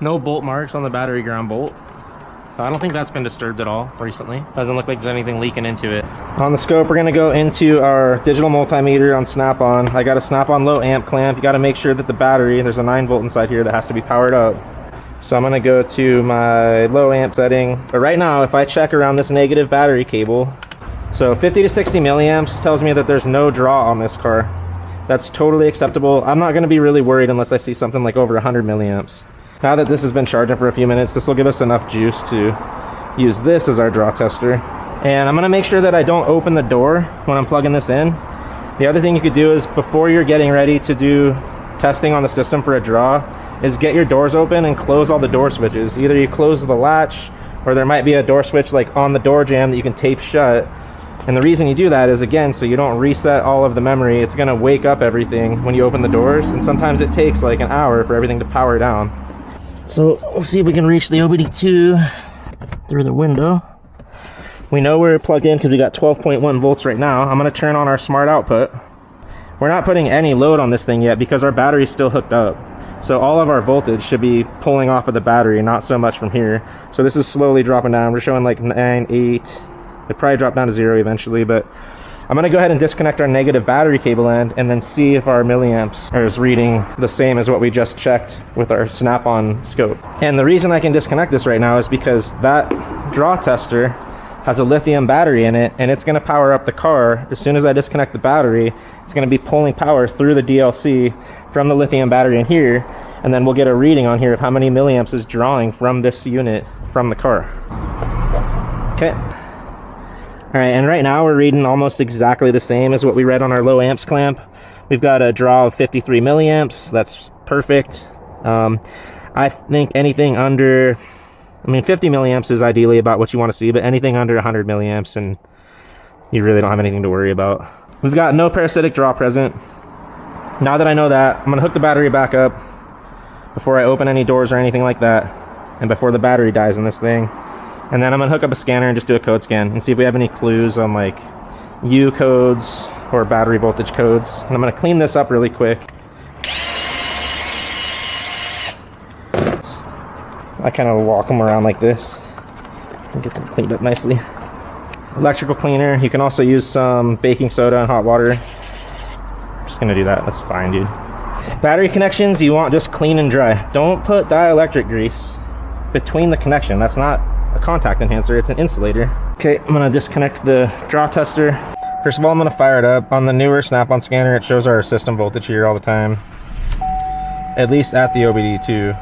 No bolt marks on the battery ground bolt. So I don't think that's been disturbed at all recently. Doesn't look like there's anything leaking into it. On the scope, we're gonna go into our digital multimeter on Snap-on. I got a Snap-on low amp clamp. You gotta make sure that the battery, there's a 9-volt inside here that has to be powered up. So I'm gonna go to my low amp setting. But right now, if I check around this negative battery cable, so 50 to 60 milliamps tells me that there's no draw on this car. That's totally acceptable. I'm not gonna be really worried unless I see something like over 100 milliamps. Now that this has been charging for a few minutes, this will give us enough juice to use this as our draw tester. And I'm gonna make sure that I don't open the door when I'm plugging this in. The other thing you could do is before you're getting ready to do testing on the system for a draw, is get your doors open and close all the door switches. Either you close the latch, or there might be a door switch like on the door jamb that you can tape shut. And the reason you do that is, again, so you don't reset all of the memory. It's gonna wake up everything when you open the doors, and sometimes it takes like an hour for everything to power down. So we'll see if we can reach the OBD2 through the window. We know we're plugged in because we got 12.1 volts right now. I'm gonna turn on our smart output. We're not putting any load on this thing yet because our battery's still hooked up. So all of our voltage should be pulling off of the battery, not so much from here. So this is slowly dropping down. We're showing like 9, 8. It probably drop down to 0 eventually, but I'm gonna go ahead and disconnect our negative battery cable end and then see if our milliamps is reading the same as what we just checked with our Snap-on scope. And the reason I can disconnect this right now is because that draw tester has a lithium battery in it, and it's gonna power up the car. As soon as I disconnect the battery, it's gonna be pulling power through the DLC from the lithium battery in here, and then we'll get a reading on here of how many milliamps is drawing from this unit from the car. Okay. All right, and right now we're reading almost exactly the same as what we read on our low amps clamp. We've got a draw of 53 milliamps. That's perfect. I think anything under, 50 milliamps is ideally about what you want to see, but anything under 100 milliamps and you really don't have anything to worry about. We've got no parasitic draw present. Now that I know that, I'm gonna hook the battery back up before I open any doors or anything like that, and before the battery dies in this thing. And then I'm gonna hook up a scanner and just do a code scan and see if we have any clues on like U codes or battery voltage codes. And I'm gonna clean this up really quick. I kind of walk them around like this and get them cleaned up nicely. Electrical cleaner. You can also use some baking soda and hot water. I'm just gonna do that. That's fine, dude. Battery connections, you want just clean and dry. Don't put dielectric grease between the connection. That's not a contact enhancer, it's an insulator. Okay, I'm gonna disconnect the draw tester. First of all, I'm gonna fire it up. On the newer Snap-on scanner, it shows our system voltage here all the time, at least at the OBD2.